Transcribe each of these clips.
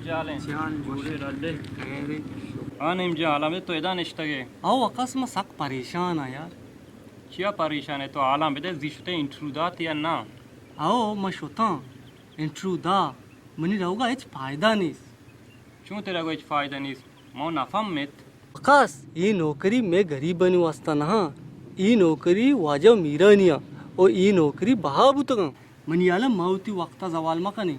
imcalen. Can Boşe lalle. खैर An imca alam तो एदा निश्तगे. आओ अकस में सक परेशान है यार चिया परेशान है तो आलम बेदे जिशते इंट्रूदात या ना. आओ मैं शोता इंट्रू दा मनी रहूगा इच फायदा नहीं चूं तेरा कोई फायदा नहीं. मो नफम मित. अकस ये नौकरी मैं गरीब बनी वास्ता ना ये नौकरी वाजव मीरानिया और ये नौकरी बहाबुतगा मनी आलम माउती वक्ता जवाल मकनी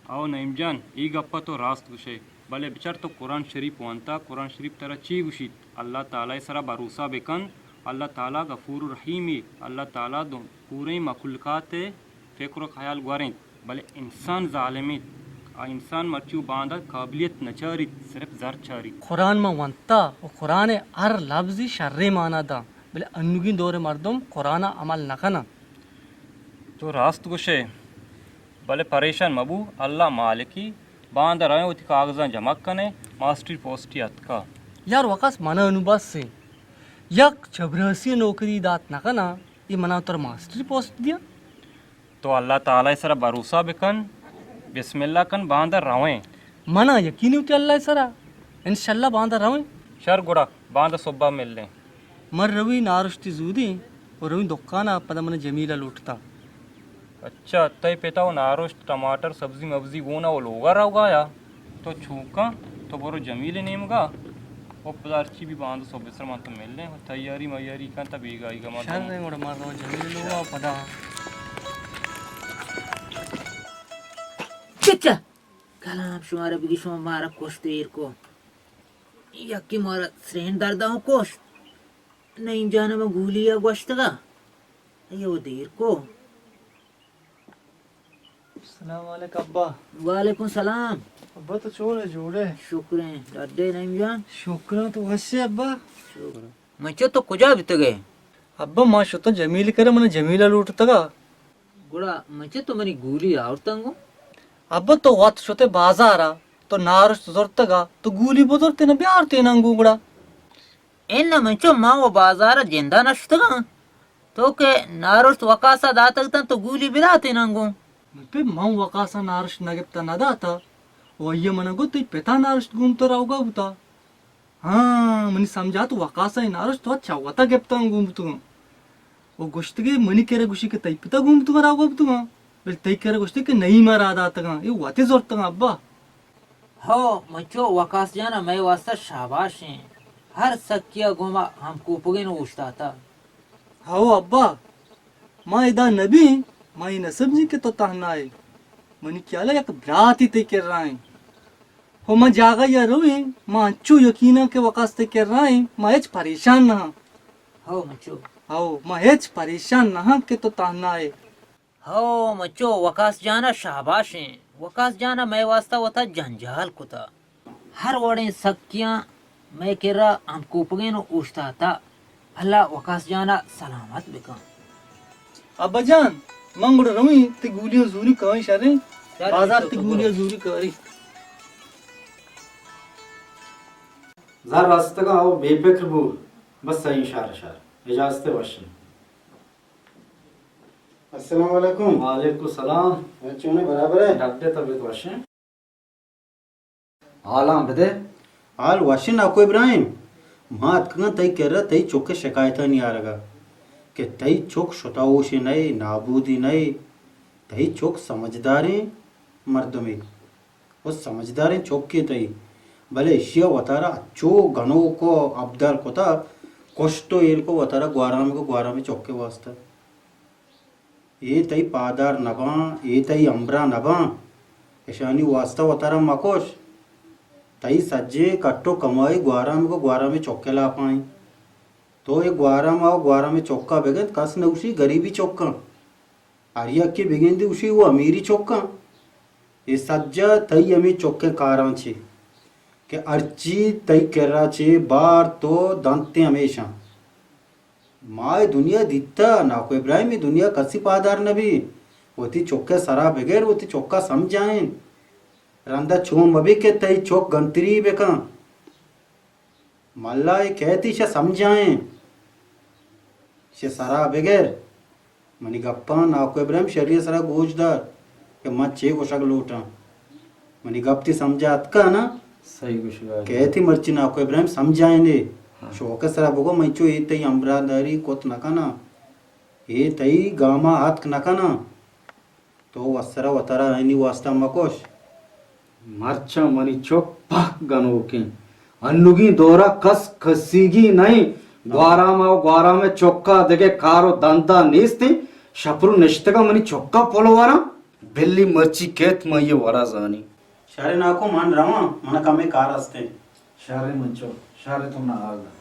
आओ नईमजान ई गप्पा तो रास्त गुशे. भले बिचार तो कुरान शरीफ वंता कुरान शरीफ तरह ची गुशित. अल्लाह ताला सरा भरोसा बेकन. अल्लाह ताला गफूर रहीमी. अल्लाह ताला दो पूरे मखलूकात फ़िक्र ख्याल गुआरें. भले इंसान जालिमित इंसान मर्चू बांधा काबिलियत नचारित सिर्फ जर चारी. कुरान में वंता और कुरान हर लफ्ज़ शर्रे माना दा बले अन्नुगिन दौरे मर्दम कुरान अमल नकना तो रास्त गुशे. भले परेशान मबू अल्लाह मालिकी बांध रहे उत कागजा जमा कने मास्टर पोस्ट का. यार वकास मना अनुबास से यक चबरसी नौकरी दात नकना ये मना तर मास्टर पोस्ट दिया तो अल्लाह ताला सरा भरोसा बेकन बिस्मिल्लाह कन बांध रहे. मना यकीन उते अल्लाह सरा इंशाल्लाह बांधा रवे शर गुड़ा बांध सुबह मिल लें. मर रवि नारुष्टि जूदी और रवि दुकाना पद मन जमीला लूटता अच्छा तय पिता वो नारोश टमाटर सब्जी मब्जी वो ना वो लोगा रहोगा तो छूका तो बोरो जमीले नेमगा वो पदार्थी भी बांध सो बिसर मान तो मिल लें तैयारी मयारी का तब एक आएगा मत. शर रे मोड़ मार रहा जमीले लोगा पदा चचा कलाम शुमारा बिगी शुमा मारा कोश्तेर को यक्की मारा श्रेण दर्दा हूँ कोश नहीं जाना मैं गूलिया गोश्त का ये वो देर को. सलाम वालेकुम अब्बा वालेकुम सलाम. अब्बा तो छोड़े जोड़े शुक्र है डड्डे नहीं जान. शुक्र तो वैसे अब्बा मचे तो कुजा बीत गए अब्बा मां शो तो जमील करे मन जमीला लूटता का गुड़ा मचे तो मनी गूली आवतंगो अब्बा तो वात शोते बाजारा तो नारुष्ट जोरतगा तो गूली बोदरते न ब्यार ते नंगुगड़ा एन मचो माँ वो बाजार जिंदा नश्तगा तो के नारुष्ट वकासा दातगता तो गूली बिराते नंगो पे मां वकासा नारुष्ट नगेप्ता नदाता वయ్య మనకు ती पेता नारुष्ट घूमतो रावगा होता हाँ मनी समझा तो वकासा नारुष्ट तो चावता गेप्ता घूमतो वो गोश्त के मनी केरे गुशी के तई पिता घूमतो रावगा होता बिल तई केरे गोश्त के नहीं मारा दाता ये वाते जोरता अब्बा हो मचो वकास जाना मैं वास्ता शाबाश है हर सकिया गोमा हमको पुगे न उछता था. हाओ अब्बा मां इदा नबी मां न समझी के तो तहना है मनी क्या ला एक ब्रात ही ते कर रहा है हो मां जागा या रोए मां अच्छू यकीना के वकास ते कर रहा है मां हेच परेशान ना हो मचो हाओ मां हेच परेशान ना के तो तहना है हो मचो वकास जाना शाबाश है वकास जाना मैं वास्ता वता जंजाल कुता हर वड़े सकिया मैं कह रहा हमको पुगे न उछता था. अल्लाह वकास जाना सलामत बिका. अब्बा जान मंगड़ रमी ते गुलियां जूरी कहीं शरे बाजार ते गुलियां जूरी करी ज़ार वास्ते का आओ बेफिक्र बू बस सही शार इजाज़त वशन. अस्सलाम वालेकुम. वालेकुम सलाम. बच्चों ने बराबर है डॉक्टर तबीयत वशन आलाम बदे हाल वाशिन आपको इब्राहिम मात कन तई कर रहा तई चौके शिकायत नहीं आ रहा कि तई चौक शताओशी नहीं नाबूदी नहीं तई चौक समझदारी मर्दमी वो समझदारी चौक की तई भले एशिया वतारा अच्छो गणों को अब्दाल को था कोष्टो एल को वतारा ग्वारा में चौक के वास्ता ये तई पादार नबा ये तई अम्बरा नबा ईशानी वास्ता वतारा मकोश तई सज्जे कट्टो कमाई ग्वारा में चौके ला पाई तो ये ग्वारा में चौका बेगन कस न उसी गरीबी चौका आर्या की बेगेंदी उसी वो अमीरी चौका ये सज्जा तई अमी चौके कारां छे के अर्ची तई करा छे बार तो दांते हमेशा माए दुनिया दिता ना को इब्राहिम दुनिया कसी पादार नबी होती चौके सरा बगैर होती चौका समझाएं रंदा चोम अभी के तई चौक गंतरी बेका मल्ला ये कहती शे समझाएं शे सरा बगैर मनी गप्पा ना को इब्राहिम शरीय सरा गोजदार के मत चे कोशक लूटा मनी गप्ती समझात का ना सही कुछ हुआ कहती मर्ची ना को इब्राहिम समझाएंगे शोक सरा बगो मैचो ये तई अमरादारी कोत नकाना ये तई गामा हाथ नकाना तो वसरा वतरा आईनी वास्ता मकोश मर्चा मनी चोक पाक गनो की अन्नुगी दोरा कस खसीगी नहीं ग्वारा में चोक्का देगे कारो दंता नीस्ती शप्रू निश्तगा मनी चोक्का पोलवारा बिल्ली मर्ची केत मये वरा जानी शारे नाको मान रहा मन कमे कार असते शारे मंचो शारे तुम ना आगा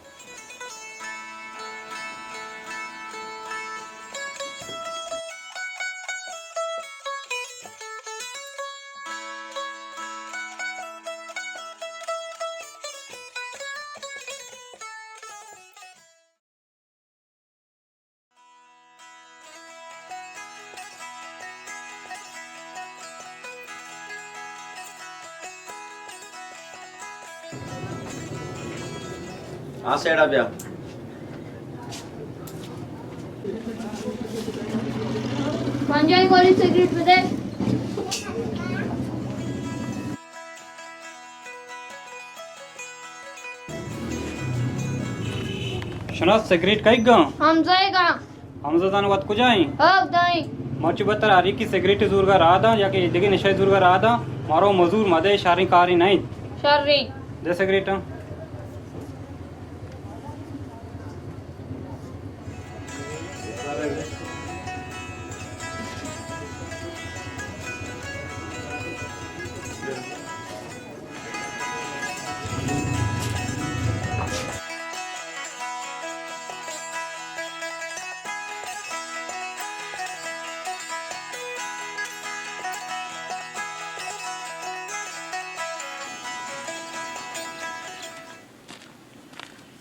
हाँ सेड़ा ब्या पंजाबी वाली सिगरेट में दे शनाज सिगरेट कई गा हम जाएगा हम जदान वत को जाई अब दाई मर्ची बतर आरी की सिगरेट दूर का रादा या के दिगे निशा दूर का रादा मारो मजूर मदे शारी कारी नहीं शर्री दे सिगरेट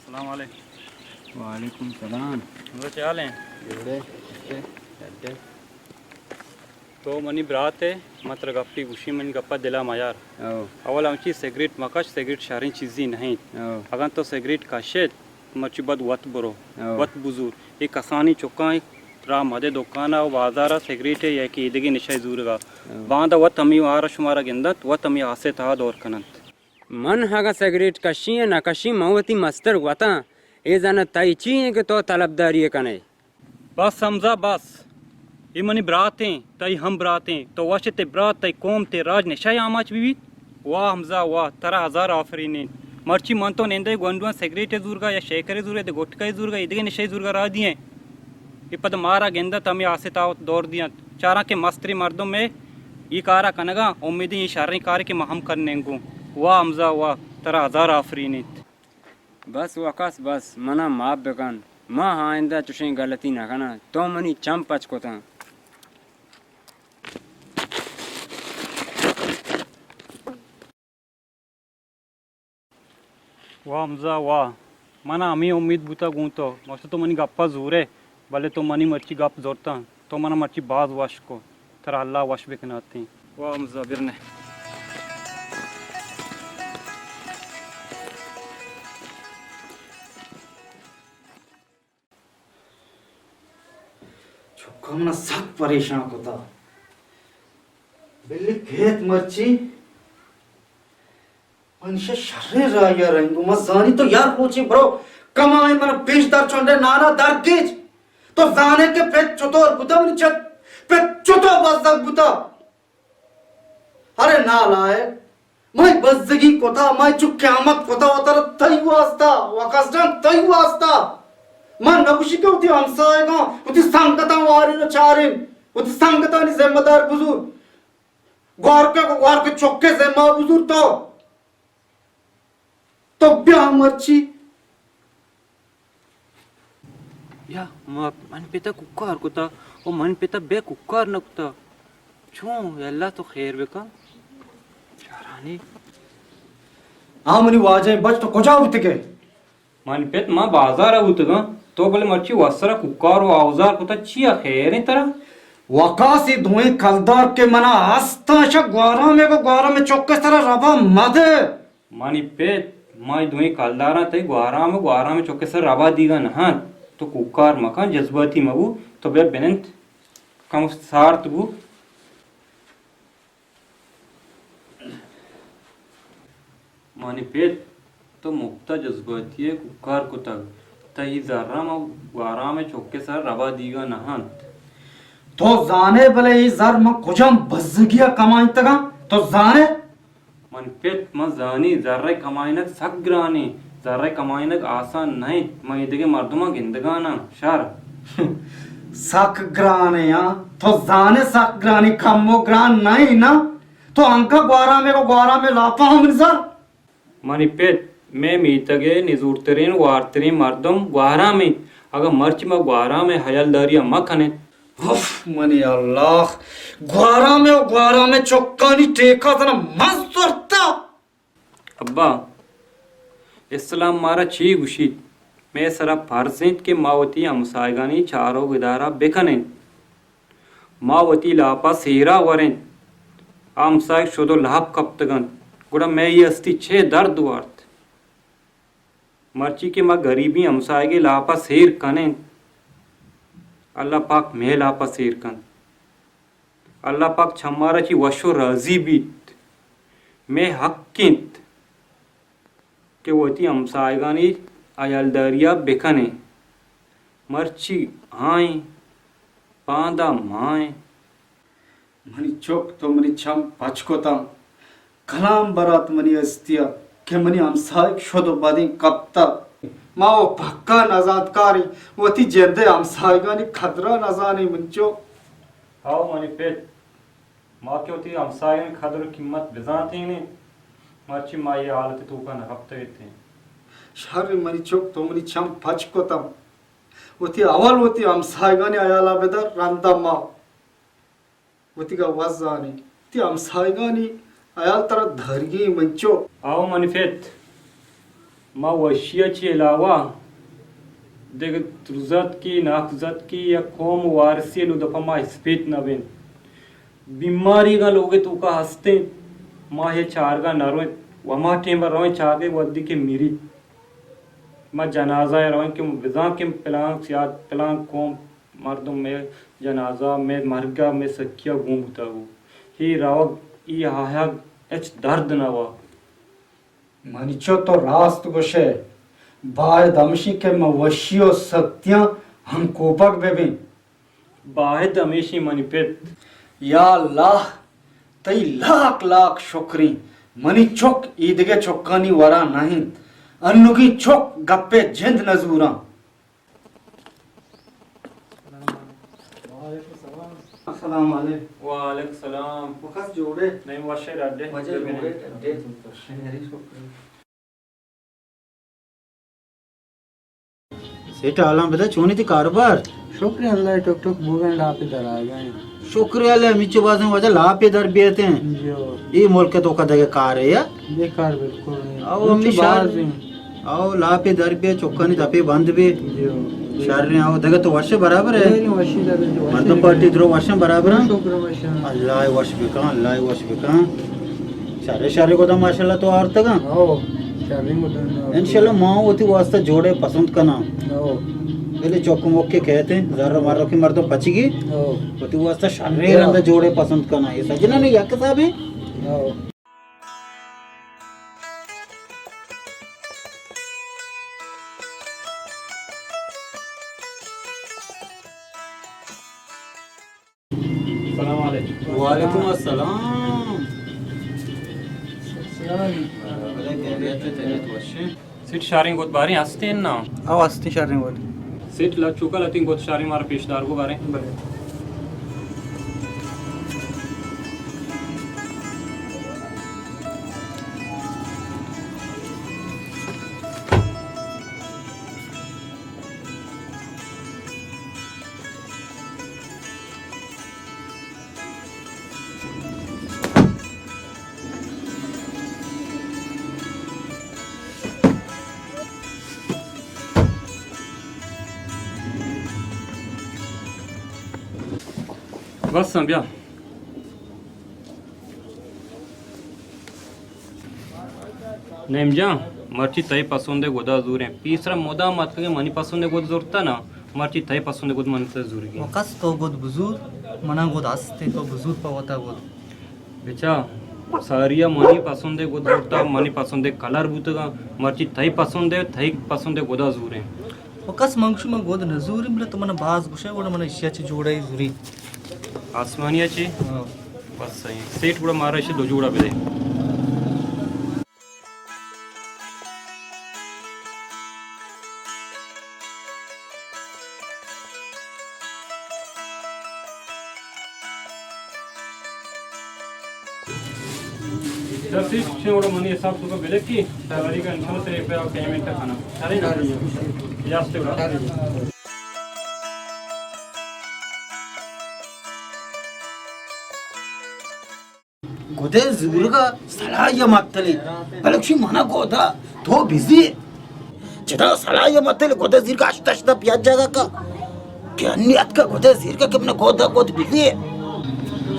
सलाम वालेकुम वालेकुम सलाम हमरो क्या हाल है तो मनी ब्रात है मात्र गप्पी उशी मन गप्पा दिला मायार अवल आमची सिगरेट मकाश सिगरेट शारी चीजी नहीं अगर तो सिगरेट काशेत मची बद वत बरो वत बुजुर एक कसानी चुका रा मदे दुकाना और बाजारा सिगरेट है या कि इदगी निशाई जूरगा बांध वत हमी आरा शुमारा गिंदत वत हमी आसे था दौर कनंत मन हागा सिगरेट कशी है ना कशी मवती मस्तर वता ए जाना ताई ची है कि तो तलबदारी है कने बस समझा बस ये मनी ब्रातें तई हम ब्रातें तो वश ते ब्रात तई कौम ते राज निशाई आमाच बीवी वाह हमजा वाह तरा हजार आफरीने मर्ची मन तो नेंदे गोंडुआ सिगरेट जूरगा या शेकरे जूरे ते गोटका जूरगा इदगे निशाई जूरगा रा दिए ये पद मारा गेंदा तमी आसे ताव दौर दिया चारा के मस्तरी मर्दों में ये कारा कनगा उम्मीद ये शारी कार के महम करने को वाह हमजा वाह तरा हजार आफरीने बस वकास बस मना माप बेकान माँ आइंदा चुशे गलती ना करना तो मनी चम पच को था वाह हमजा वाह मना आम्ही उम्मीद बुता गुंतो मस्त तो मनी गप्पा जोरे भले तो मनी मर्ची गप जोरता तो मना मर्ची बाज वाश को तरा अल्लाह वाश बेकनाती वाह हमजा बिरने कमना सक परेशान होता बिल्ली खेत मर्ची मनुष्य शरीर राया रहेंगे मजानी तो यार पूछी ब्रो कमाए मन बीच दर चोंडे नाना दर कीच तो जाने के पे चतोर बुता मन चत पे चतो बजदक बुता अरे ना लाए मैं बजदगी कोता मैं चुक क़यामत कोता उतर तई वास्ता वकसजन तई वास्ता मन नकुशी के उती हमसाएगा उती संगता वारी न चारिन उती संगता नि जिम्मेदार बुजुर्ग ग्वार के चौके जिम्मा बुजुर्ग तो ब्याह मर्ची या मन पिता कुक्कार कुता और मन पिता बे कुक्कार नकुता छो अल्लाह तो खैर बेका चारानी आमनी वाजे बच तो कोजा उत के मन पेत मां बाजार आउतगा तो बोले मर्ची वसरा कुक्कार और औजार कुता चिया खैर नहीं तरह वकासी धुएं कलदार के मना आस्ता शक ग्वारा में चौके सरा रबा मद मानी पेत माई दुई कालदारा तई ग्वारा में चौके सर रबा दीगा नहा तो कुक्कार मकान जज्बाती मबू तो बे बेनंत कम सार्थ बू मानी पेट तो मुक्ता जज्बाती है कुकार को तक तही जर्रा में वारा में चौके सर रवा दीगा नहान तो जाने भले ही जर म कुजम बजगिया कमाई तगा तो जाने मन पेट म जानी जर्रा कमाइनक सग्रानी जर्रा कमाइनक आसान नहीं मैं इधर मर्दमा गिंदगाना शर सक ग्राने या तो जाने सक ग्रानी कमो ग्रान नहीं ना तो अंका ग्वारा में लापा हम सर मानी पेट मैं मीतगे निजूरतरीन वारतरीन मर्दम ग्वारा में अगर मर्च में ग्वारा में हयलदारिया मखने उफ मनी अल्लाह ग्वारा में चौकानी टेका तना मस्त वरता अब्बा इस्लाम मारा ची गुशी मैं सरा फारसेंट के मावती हमसायगानी चारों गिदारा बेखने मावती लापा सेरा वरें हमसाय शोदो लाभ कप्तगन गुड़ा मैं ये अस्ति छे दर्द वार्त मर्ची के माँ गरीबी हमसाय के लापा सेर कने अल्लाह पाक मैं लापा सेर कन अल्लाह पाक छमारा ची वशो राजी बीत मैं हक्किंत के वती हमसायगानी अयलदारिया बेकने मर्ची हाय पांदा माय मनी चोक तो मनी छम पचकोता कलाम बरात मनी अस्तिया के मनी हमसाय शोदो बादी कप्ता माओ पक्का नजादकारी वती जेंदे हमसायगानी खतरा नजानी मंचो आओ मनी पेट माँ के होती हमसायगानी खदर कीमत बेजाती नहीं मर्ची माँ ये हालत तो का नकप्ते थे शहर मनी चोक तो मनी छम पचकोता वती अवल वती हमसायगानी अयाला बेदर रंदा माँ वती का वजानी ती हमसायगानी अयाल तरह धरगी मंचो आओ मनीफेत माँ वशिया ची अलावा देख तुरजत की नाकजत की या कौम वारसी लुदफा माँ स्पेट नबेन बीमारी का लोगे तो का हंसते माँ ये चार का नरों वमा टेम्बर रोए चागे वद्दी के मिरी माँ जनाजा रोए के विज़ा के प्लांग कौम मर्दों में जनाजा में मरगा में सकिया घूमता हो ही राव ई हाया एच दर्द न हुआ मनिचो तो रास्त गोशे बाय दमशी के मवशियो सत्या हम कोपक बेबी बाहे दमेशी मनीपेत या अल्लाह तई लाख लाख शुक्री मनी चोक ईदगे चोकानी वरा नहीं अन्नुगी चोक गप्पे जिंद नजूरा अस्सलाम वालेकुम वालेकुम सलाम वक़्त जोड़े नहीं वशे रड्डे मजे जोड़े डे तो शहरी शुक्री सेठ आलम बता चोनी थी कारोबार शुक्रिया अल्लाह टुक टुक भूगन लापे दर आ गए शुक्रिया ले मिचो बाज में वजह ला पे दर बेते हैं जो ये मुल्क के तो का दगे कार है या बेकार बिल्कुल नहीं आओ अम्मी शार आओ ला पे दर पे चौका नहीं दपे बंद भी शार ने आओ दगे तो वर्ष बराबर है मर्दम पार्टी द्रो वर्ष बराबर है अल्लाह वर्ष बिका अल्लाह वर्ष बिका सारे शारे को तो माशाल्लाह तो और तक इंशाल्लाह माँ होती वास्ता जोड़े पसंद करना पहले चौक मोके कहते हैं जरा मारो की मर तो बचगी होती वास्ता शारे रंग जोड़े पसंद करना ये सजना नहीं याक साहब है वालेकुम अस्सलाम सिट शारिंग गोत बारे हंसते हैं ना आओ हस्ती शारिंग बोल सिट ला चुका लतिंग गोत शारिंग मारा पेशदार को बारे बस समझा नेम जा मर्ची तय पसंद है गोदा जूर है तीसरा मोदा मत के मनी पसंद है गोद जोरता ना मर्ची तय पसंद है गोद मन से जूर वकस तो गोद बुजुर्ग मना गोद हस्ते तो बुजुर्ग पवता गोद बेचा सारिया मनी पसंद है गोद बुट्टा मनी पसंद है कलर बुतगा मर्ची थई पसंद है थई पसंद है गोदा जूरे वकास मंगशु में गोद नजूरी मिले तो मन बाज गुशे वोड मन इश्याची जोडाई जुरी आसमानियाची बस सही सेट बुड़ा मारा इसे दो जोड़ा बेदे जैसे शेवड़ा मनी हिसाब सुबह बेले की सैलरी का इंसान तेरे पे आप पेमेंट का खाना सारे ना यास्ते उड़ा गोदे जुरगा सलाय मत्तली बलक्षी मना गोदा तो बिजी चदा सलाय मत्तली गोदे जिरगा अष्टष्ट पियाज जागा का क्या नियत का गोदे जिरगा के मना गोदा गोद बिजी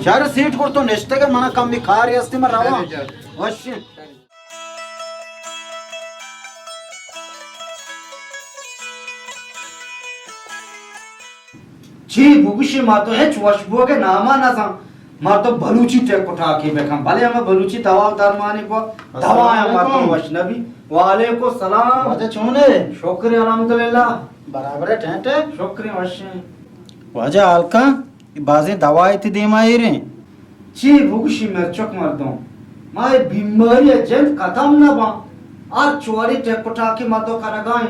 शार सीट ಕೊಡ್ತೋ ನೆಷ್ಟಗೆ ಮನ ಕಮ್ಮಿ ಕಾರ್ ಯಾಸ್ತಿ ಮರಾವ ವಶ್ಯ जी बुगुशी मातो है चवशबो के नामा ना सा मातो बलूची टेक उठा के बेखम भले हम बलूची दवा दरमाने को दवा है मातो वशनबी वालेकुम सलाम वाजे चोने शुक्रिया अल्हम्दुलिल्लाह बराबर है ठेठे शुक्रिया वशे वाजे अलका बाजे दवाई थी दे माई रे जी बुगुशी में चक मार दो माय बीमारी जन खत्म ना बा और चोरी टेक उठा के मातो खाना गाय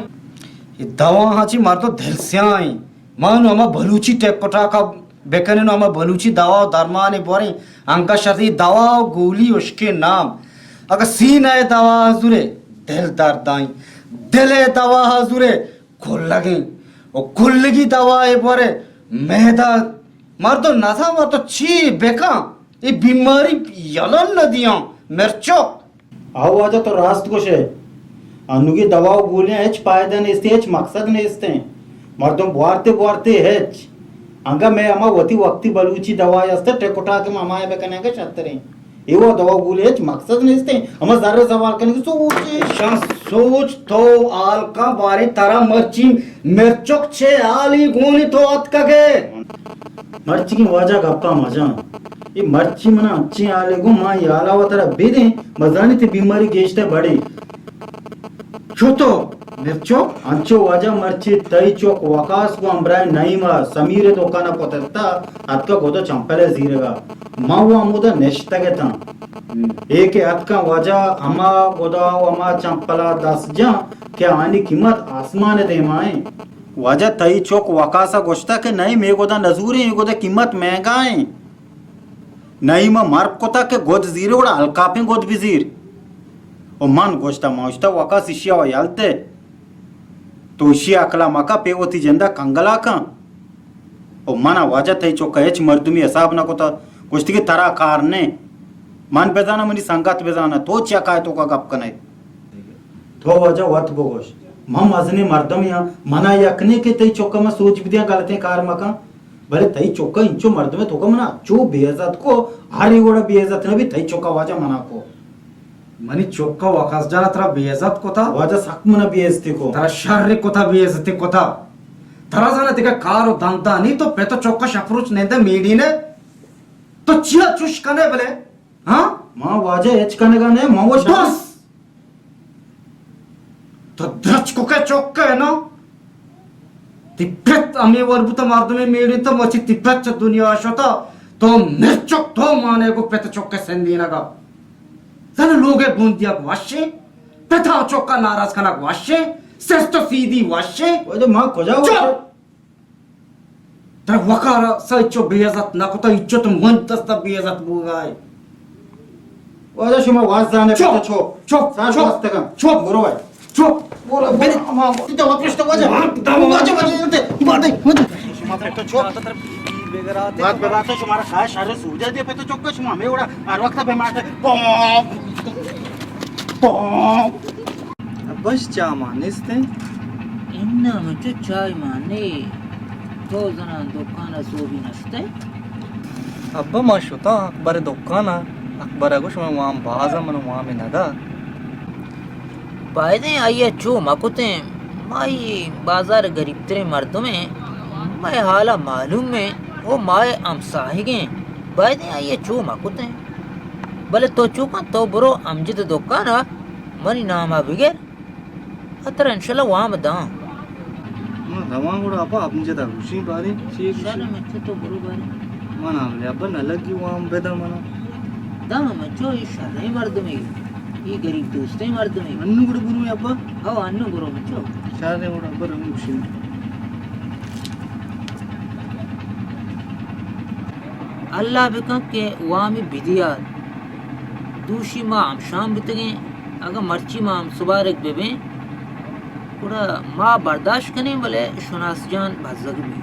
ये दवा हाची मातो धरस्याई मानो हम बलूची टेक उठा का बेकने नो हम बलूची दवा दरमाने बोरे अंका शर्ती दवा गोली उसके नाम अगर सीन है दवा हजूरे दिल दर्दाई दिले दवा हजूरे खुल लगी और खुल लगी दवा है बोरे मैदा मार तो नशा मार तो छी बेका ये बीमारी यलन न दिया मिर्चो आओ वाजा तो रास्त कुछ है अनुगी दवाओ गोलियां हेच फायदा नहीं इसते हेच मकसद नहीं इसते मर्दों बुआरते बुआरते हेच अंगा मैं अमा वती वक्ती बलूची दवा यास्ते टेकोटा के मामा है बेकने के छतरे ये वो दवा गोली हेच मकसद नहीं इसते हम जरा सवाल करने की सोच तो आल का बारी तारा मर्ची मिर्चोक छे आली गोली तो अत कगे मर्ची की वाजा गप्पा मजा ये मर्ची मना अच्छी आले गो मां याला वतरा बेदे मजानी ते बीमारी गेष्टे बड़ी छोतो मिर्चो अंचो वाजा मर्ची तई चोक वकास को अम्ब्राय नईमा समीरे दोकाना पोतता अतका गोदो चंपले जीरेगा मां वो अमुदा नेश्तगे ता एक अतका वाजा अमा गोदा अमा चंपला 10 जा क्या आनी कीमत आसमान दे माए वाजा तई चोक वकासा गोश्ता के नई मे गोदा नजूरी गोदा कीमत महंगा है नई मा मार्क कोता के गोद जीरे उड़ा अलकापे गोद बिजीर ओ मान गोश्ता मौश्ता वकास इशिया व यालते तो इशिया अकला मका पेवती जंदा कंगला का ओ माना वाजा तई चोक हेच मर्दुमी हिसाब ना कोता गोश्ती के तरा कार ने मान बेजाना मनी संगात बेजाना तो च्या काय तो का गप कनाय तो वाजा वत गोश मम अजने मर्दम या मना यकने के तई चोका में सोच बिदिया गलते कार मका भले तई चोका इंचो मर्दमे तो का मना चो बेइज्जत को हारी गोड़ा बेइज्जत न भी तई चोका वाजा मना को मनी चोक्का वकास जाना तरा बेइज्जत कोता वाजा सक मना बेइज्जती को तरा शर्री कोता बेइज्जती कोता तरा जाना तिका कारो दांता नहीं तो पे तो चोक्का शफरुच नेंदे मीडी ने तो चिया चुश कने बले हां मां वाजा एच कने गाने मां वो बस तो द्रच को के चोक्का है ना तिप्पत आम्ही वरबुता मार्दमे मीडी तो मची तिप्पत दुनिया शोता तो मिर्चोक तो माने को पेत चोक्के सेंदीना का ज़रा लोगे बुंदिया वाशे पेथा चोक्का नाराज कना वाशे सेस्तो सीधी वाशे वो जो मां खोजा वो तर वकारा सचो बेइज्जत ना कोता इज्जत मन तस्ता बेइज्जत बुगाय वाजा शुमा वाज जाने पे तो चुप सांस वास्ते का चुप गुरु भाई चुप बोलो मेरे मां तो वापस तो वाजा वाजा मार दे शुमा पे तो चुप बात पे बात तो शुमारा खाए सारे सूझे दे पे तो चुप शुमा में उड़ा हर वक्त पे मारते पॉप बस चा मानिस्ते इन्ना मुझे चाय माने तो जना दुकान सोबी नसते अब्बा मा शोता अकबर दुकाना अकबर अगुश में वहां बाजा मन वहां में नदा पायदे आइए चो मकुते माई बाजार गरीब तेरे मर्दों में मैं हाला मालूम में वो माए अमसाहिगे पायदे आइए चो मकुते भले तो चुका तो बरो अमजिद दुकान मनी नाम बिगेर अतर इंशाल्लाह वहां बदा धवा కూడా అబ్బా అప్పించేదా ఖుషి బారి शारे में तो बरो बारे మన అబ్బా నల్లకి వాం బెద మన दाम मचो ई शारे मर्द में ई गरीब दोस्ते मर्द में అన్ను కూడా గురు అబ్బా ओ अन्नु बरो मचो సారే కూడా అబ్బా రంగు ఖుషి अल्लाह बिका के वामी बिदिया दूशी मां हम शाम बितगे अगर मर्ची मां हम सुबह रख बेबे पूरा माँ बर्दाश्त करने वाले शुनास जान भजग में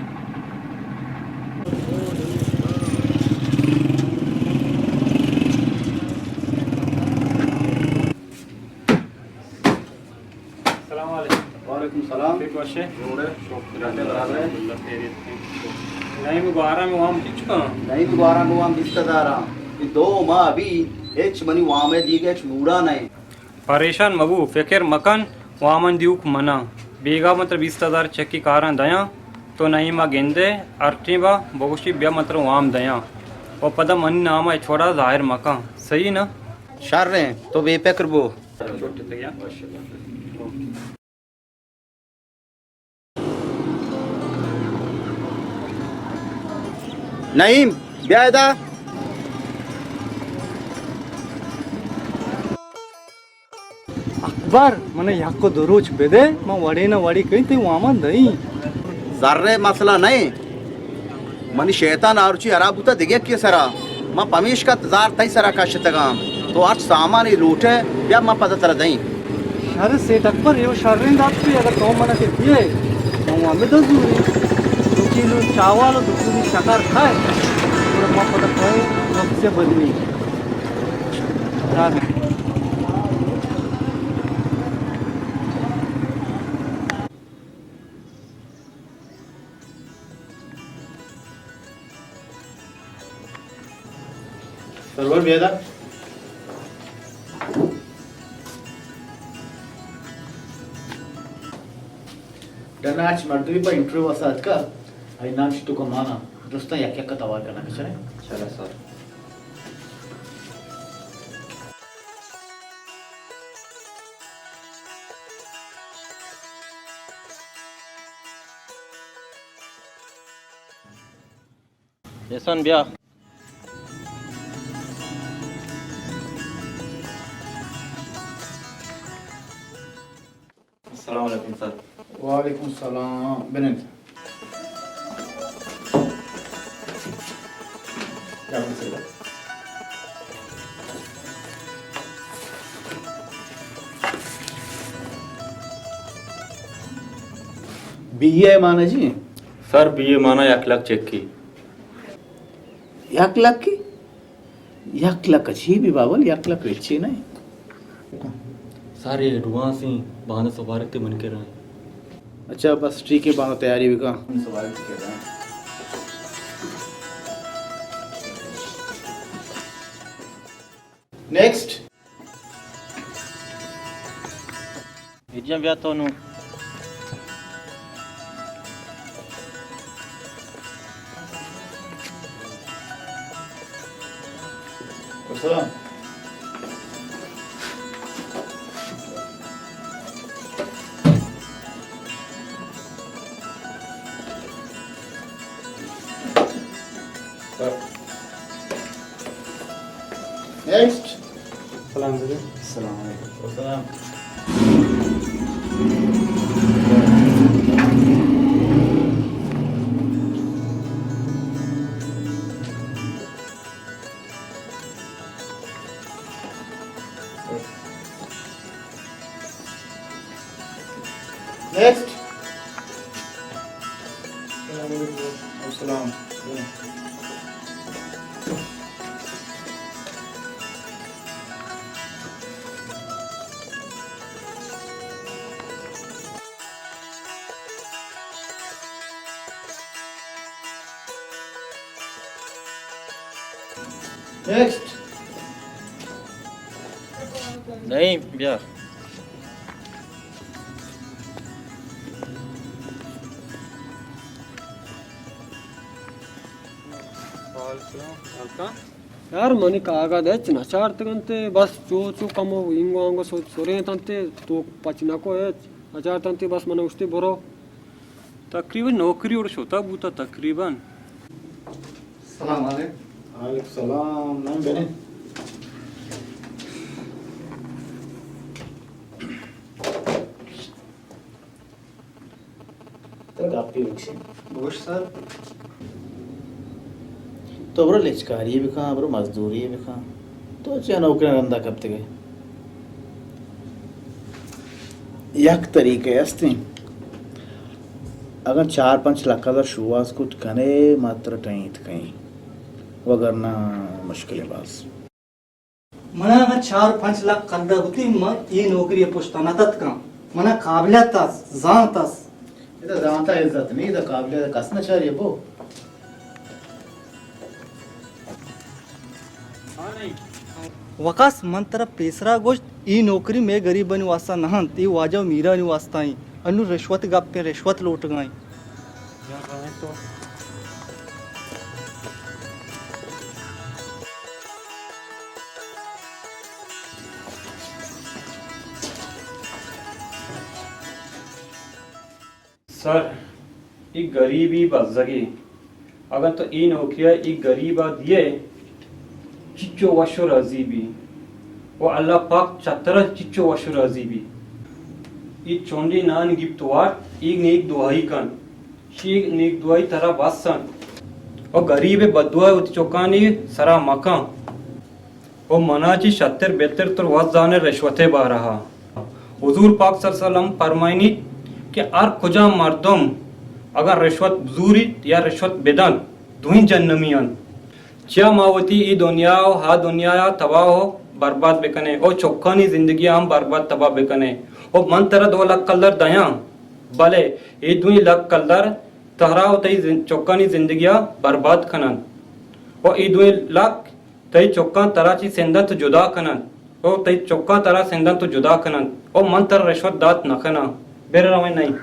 वालेकुम सलाम ठीक वशे रहते बराबर है नहीं मुबारा में वहाँ चुका नहीं दोबारा मुआम रिश्तेदारा ये दो माँ अभी एच मनी वहाँ में दी गए मूड़ा नहीं परेशान मबू फिक्र मकन वामन दियुक मना बेगा मतलब 20,000 चक्की कारा दया तो नहीं माँ गेंदे अर्टी बा बोगशी ब्या मतलब वाम दया और पता मन नाम है छोड़ा जाहिर मका सही ना शार रहे तो बेफिक्र बो नईम ब्यादा अकबर मने याको दरोज बेदे मा वडे ना वडी कई ते वामा दई जर्रे मसला नहीं मनी शैतान आरुची अराबुता दिगे के सरा मां पमीश का जार तई सरा का शतगाम तो आज सामान ही लूटे या मां पता तर दई अरे सेठ अकबर यो शर्रें दात पे अगर तो मने के दिए मा में तो दूरी दो किलो चावल दो किलो शक्कर खाए पूरा मा पता खाए सबसे बदली हाँ सरवर बेदा डनाच मर्दवी पर इंटरव्यू वसात का आई नाम शितु को माना दोस्ता या क्या का तवार करना चले चला सर यसन ब्या अस्सलाम वालेकुम सर वालेकुम सलाम बेनत क्या मसला बीए माना जी सर बीए माना 1 लाख चेक की 1 लाख की 1 लाख अच्छी भी बाबल 1 लाख अच्छी नहीं सारे एडवांस ही बहाना सवार के मन के रहे अच्छा बस ठीक है बानो तैयारी भी का सवाल कर रहे हैं नेक्स्ट इज्जम ब्या तो नु सलाम नेक्स्ट सलाम अस्सलाम वालेकुम नेक्स्ट अस्सलाम नेक्स्ट नहीं ब्या हल्का यार मनी कागा दे नचार तगंते बस चो चो कमो इंगो अंगो सोरे तंते तो पचना को है नचार तंते बस मन उस्ते बोरो तकरीबन नौकरी और शोता बूता तकरीबन सलाम अलैकुम वालेकुम सलाम नाम बने तक आपकी विषय गोश सर तो बरो लिचकारी भी कहाँ बरो मजदूरी भी कहाँ तो चाहे नौकरी धंदा करते गए यक तरीके असते अगर 4-5 लाख का शुरुआत कुछ कने मात्र कहीं वगरना मुश्किल है बस मना 4-5 लाख कर्जा होती मग ही नोकरी पुसताना तात का मना काबिलियत जाणतास इधर जानता इज्जत नहीं इधर काबिलियत कसना चाहिए वो वकास मंत्र पेसरा गोष्ट ई नौकरी में गरीबनी वास्ता नहन ती वाजव मीरानी वास्ताई अनु रिश्वत गापे रिश्वत लौट गई सर एक गरीबी बजगी अगर तो ई नौकरिया एक गरीबा दिए चिच्चो वशो रजीबी वो अल्लाह पाक चतरा चिच्चो वशो रजीबी ई चोंडी नान गिफ्तवार एक नेक दुआई कन शीक नेक दुआई तरह बासन और गरीब बदुआ उत चौकानी सरा मका वो मनाची 70-72 तो वज जाने रिश्वते बा रहा हुजूर पाक सल्लल्लाहु अलैहि वसल्लम फरमाइनी कि आर खुजा मर्दम अगर रिश्वत बजूरी या रिश्वत बेदन दुई जन्नमियन चिया मावती ई दुनिया हा दुनिया तबाह हो बर्बाद बेकने ओ चौखानी जिंदगी हम बर्बाद तबाह बेकने ओ मन तरह 2 लाख कलर दया भले ये 2 लाख कलर तहरा तई चौखानी जिंदगी बर्बाद खनन ओ ई 2 लाख तई चौका तरह ची सेंदन तो जुदा खनन ओ तई चौका तरह सेंदन तो जुदा खनन ओ मन तरह रिश्वत दात न खना बेरे रवे नहीं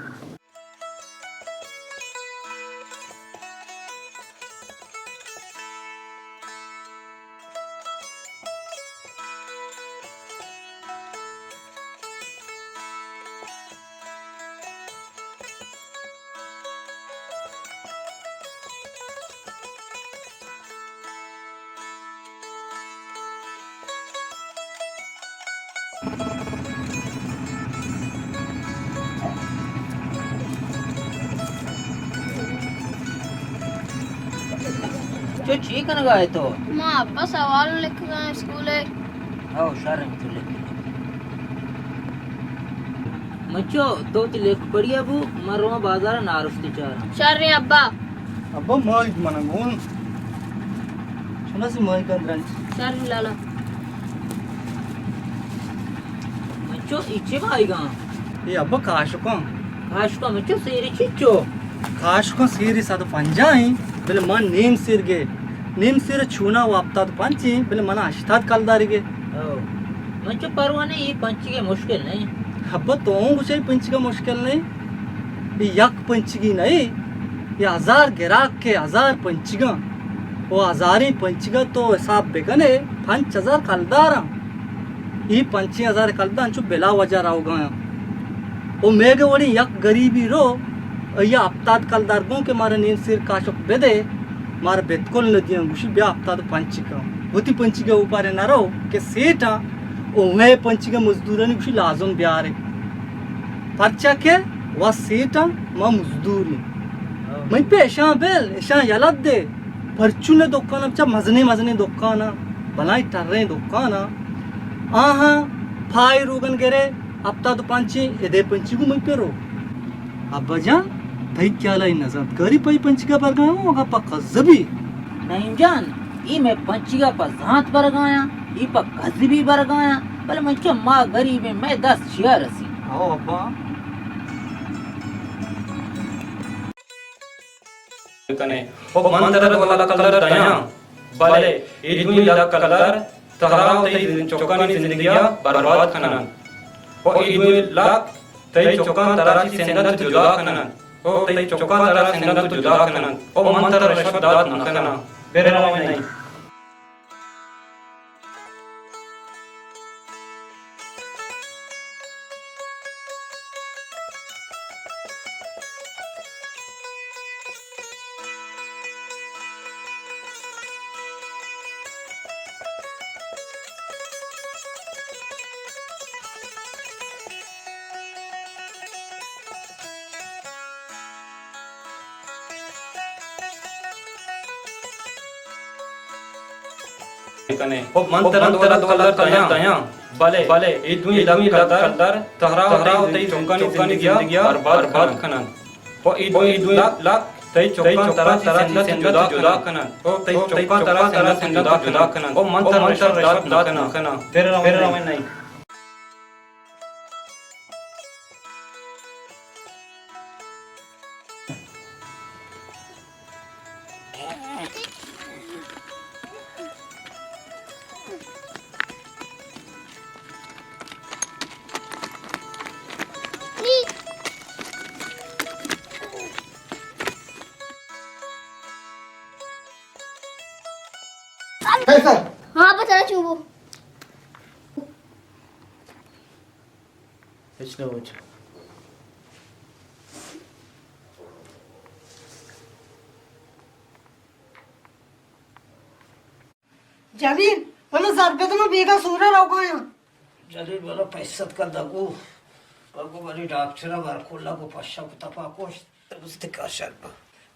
जो ठीक है ना गाय तो माँ अब्बा सवाल लिख गए स्कूल है आओ शारे में चले मच्चो तो लिख पड़ी अबू मरवा बाजार नारुस्ती चार शर्री अब्बा अब मग मना गुण सुना सी मग कंद्रन शर्री लाला मच्चो इच्छे भाईगा ये अब काशको मच्चो सेरी चिच्चो काशको सीरी साथ पंजाई बेले मन नीम सिरगे नीम सिर छूना वापता तो पंची बेले मन अष्टात कलदारिगे मच्चो परवाने ये पंची के मुश्किल नहीं अब तो मुझे पंची का मुश्किल नहीं ये यक पंची की नहीं ये 1000 गिराक के 1000 पंचीगा वो 1000 पंचीगा तो हिसाब बेगने 5000 कलदारा ये 5000 कलदार चुप बेला वजह राव गया वो मेगे वड़ी यक गरीबी रो या अपताद कलदार गो के मारे नींद सिर काशक बेदे मारे बेतकोल नदियां गुशी ब्या अपताद पंचिका होती पंचिका ऊपर न रो के सेठा ओ वे पंचिका मजदूरनी गुशी लाजम ब्यारे परचा के वा सेठा मा मजदूरी मैं पे ऐशा बेल ऐशा यलद दे परचुने दुकान अच्छा मजने दुकान बनाई टर्रे दुकान आहा फाई रोगन गेरे अपताद पंची एदे पंचिगु मैं पे रो अब बजा तई क्या लाई नजर करी पई पंचिका पर गया होगा पक्का जबी नहीं जान ई मैं पंचिका पर जात पर गया ई पर गजबी पर गया पर मच्चो मां गरीब है मैं 10 छिया रसी आओ अब्बा कने ओ मंदर वाला कलर दया भले ये 2 लाख कलर तहरा तई चौकानी जिंदगी बर्बाद खनन ओ ये 2 लाख तई चौका तरह ची सेंदन तो जुदा खनन ओ तई चौका तरह सेंदन तो जुदा खनन ओ मंदर रिश्वत दात न खनन बेरे रवे नहीं कने ओ मन तेरा कलर तया भले ई दुई कलर तहरा तई चौकानी जिंदगी बर्बाद खनन ओ ई दुई लाख तई चौका तरह से जुदा खनन ओ तई चौका तरह से जुदा खनन ओ मन तेरा खना तेरा में नहीं कैसा हाँ बता चुबो पिछले वो जमीन बोलो जरबे तो बेगा सूरा रहो यहाँ जरूर बोलो पैसा कर दगू बाबू वाली डॉक्टर बार खोला को पश्चा को तपा को उसते का शर्मा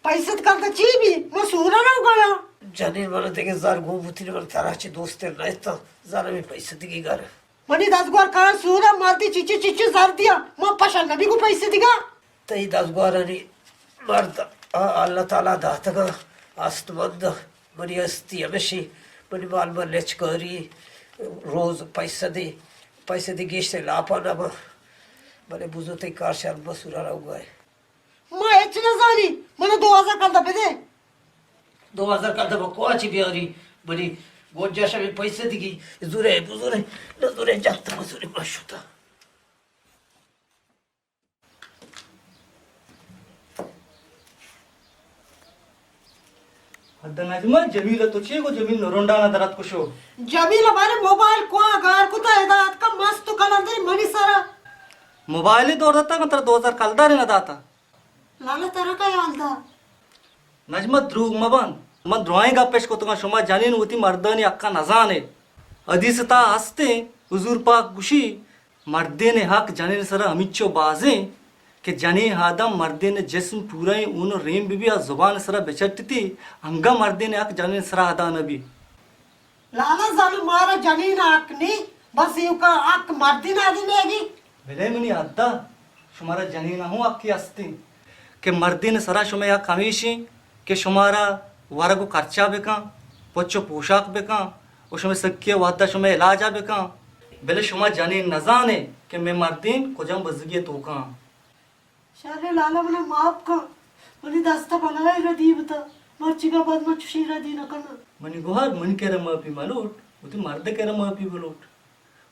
पैसा कर दे ची भी मैं सूरा रहो यहाँ जनीन बोलो देखे जार घूमती बोलो तारा ची दोस्त नहीं तो जार में पैसा दिगी घर मनी 10 गुआर कहाँ सूरा मारती चिची चिची जर दिया मैं पशा नबी को पैसे दिगा तई 10 गुआर नहीं मर्द अल्लाह ताला दाता का आस्तमंद मनी अस्ती हमेशी मनी माल में लेच करी रोज पैसा दे गेश से लापा ना मैंने बुझो तई कार शर्मा सूरा रहो गए मैं इतना जानी मैंने 2000 कर दे दे 2000 का दबा को अच्छी बिहारी बड़ी गोद जैसा भी पैसे दिगी जुरे न जुरे जाता मजूरी माशुता हद्द नजमा जमील तो छे को जमील नरोंडा ना दरात कुशो जमील हमारे मोबाइल को अगार को तो हिदायत का मस्त कलर दे मनी सारा मोबाइल ही तोड़ देता मतलब 2000 कलदार ना दाता लाला तरह का याद था नजमा द्रुग मबन मन ड्राइंग अपेश को तुम शुमा जानीन होती मर्दानी अक्का नजाने अदीसता हस्ते हुजूर पाक गुशी मर्दे ने हक जाने सरा अमिच्चो बाजे के जाने हादम मर्दे ने जिस्म पूरा ही उन रेम बीबी जुबान सरा बेचटती हंगा मर्दे ने हक जाने सरा आदा नबी लाला जालू मारा जनीन आक नहीं बस यू का आक मर्दी ना दी नेगी बेले मनी आदा शुमारा जानीना हूँ अक्की हस्ती के मर्दे ने सरा शुमा या कमीशी के शुमारा वारा को खर्चा बेका पच्चो पोशाक बेका उसमें सक्के वादा शुमा इलाजा बेका बेले शुमा जानी नजाने कि मैं मर्दीन कुजम बजगी तो का शाले लाला मने माफ कर मनी दस्ता बनाए रदी बता मर्ची का बाद मच शीरा दी न करना मनी गुहार मन के रे माफी मालूट उती मर्द के रे माफी बोलूट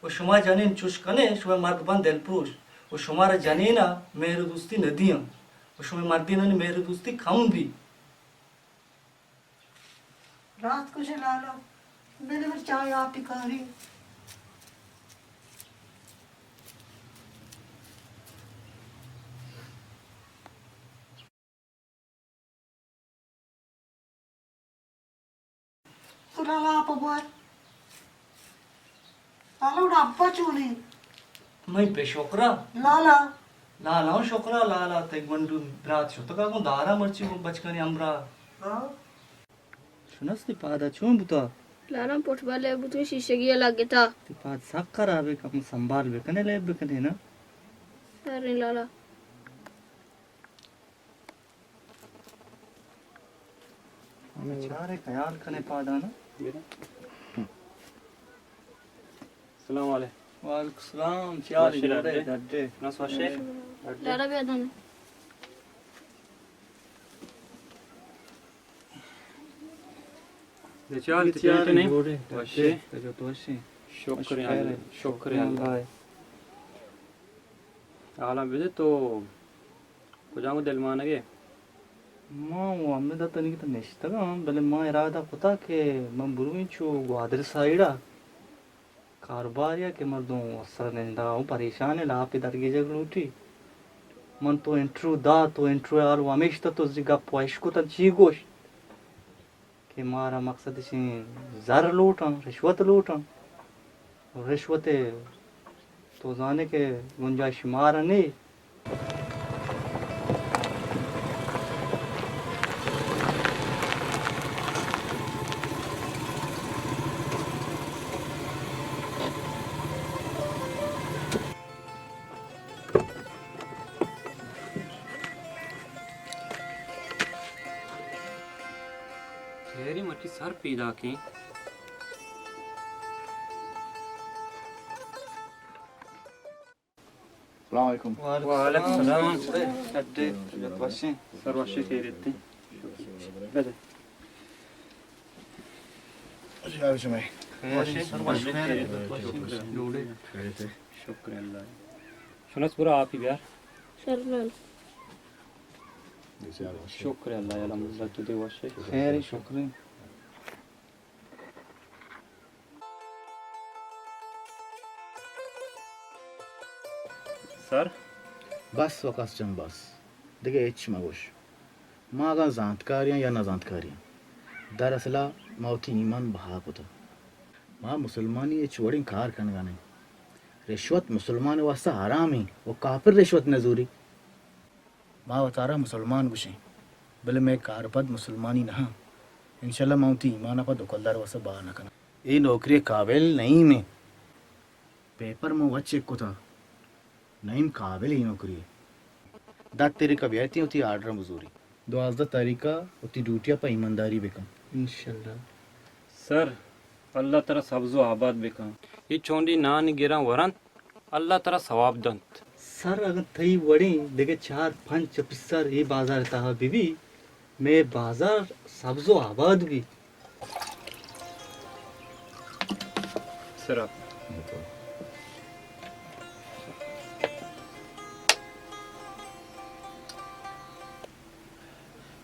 वो शुमा जानी चुश कने शुमा मर्द बन दिल पुरुष वो शुमारा जानी ना मेरे दोस्ती नदियां वो शुमा मर्दी ने मेरे दोस्ती खम भी रात को से लाला मैंने फिर चाय आप ही खा रही तो लाला आप अबार लाला उड़ा अब्बा चूने मैं पे शोकरा लाला लाला शोकरा लाला तक मंडू रात शो तो का दारा मर्ची को बचकनी अमरा हाँ सुनस ती पादा चूं बुता लाना पोटबाले बुतु शीशे की लगे था ती पाद साकर आवे कम संभाल बे कने ले बे कने ना अरे लाला हमें चारे ख्याल कने पादा ना सलाम वालेकुम वालेकुम सलाम चार जोड़े डड्डे ना स्वाशे लाला भी आदम चाल चाल नहीं वाशे जो तो से शुक्रिया आला बेजे तो कुजांगो दिलमाना के मां वो हमें दा तनी तो नेश्ता का बले मां इरादा पता के मैं बुरुई छु ग्वादर साइडा कारोबार या के मर्दों असर नेंदा हूं परेशान है ला पे दरगे जग लूटी मन तो इंट्रो यार वो हमेशा तो जिगा पॉइश को त जी गोश कि मारा मकसद से ज़र लूटां रिश्वत तो जाने के गुंजाइश मारा नहीं की सर पैदा की Assalamualaikum. वालेकुम सलाम अड्डे वशे सर वशे कह रहे थे शुक्र अल्लाह सुनस पूरा आप ही यार शर्नल शुक्र अल्लाह अल्हम्दुलिल्लाह तुदे वशे खैर शुक्र सर बस वकास जन बस देखिए एच मगोश मागा जानकारियां या ना जानकारियां दरअसल मौती ईमान बहा को था माँ मुसलमानी एच वड़ी कार कन गाने रिश्वत मुसलमान वास्ता हराम ही वो काफिर रिश्वत नजूरी माँ बतारा मुसलमान गुशे भले मैं कार पद मुसलमानी ना इंशाल्लाह मौती ईमान पद दुकलदार वास्ता बहा ना करना ये नौकरी काबिल नहीं में पेपर में वह चेक को था नहीं काबिल ही नौकरी है 10 तारीख का ब्याह होती आर्डर मजूरी 12 तारीख का होती ड्यूटियां पर ईमानदारी बेकम इंशाल्लाह सर अल्लाह ताला सब्जो आबाद बेका ये चोंडी नान गिरा वरन अल्लाह ताला सवाब दंत सर अगर थई वड़ी देखे 4-5 पिस्सर ये बाजार था बीबी मैं बाजार सब्जो आबाद भी सर आप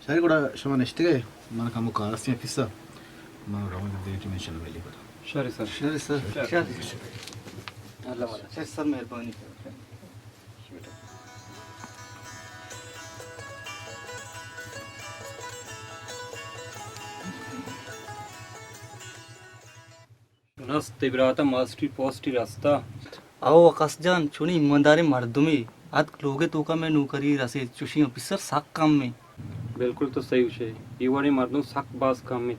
సరే కూడా శమ నెక్స్ట్ మనకు అమ్మ కావాల్సిన పిస్తా మనం రౌండ్ డేట్ మెన్షన్ వెళ్ళి కూడా शरी सर सर अल्लाह वाला सर मेहरबानी नस्त इब्राता मास्टरी पोस्टी रास्ता आओ वकास जान चुनी ईमानदारी मर्दुमी आज लोगे तो का मैं नौकरी रसे चुशी ऑफिसर साक काम में बिल्कुल तो सही है ये वाली मर्दों सख्त बास काम में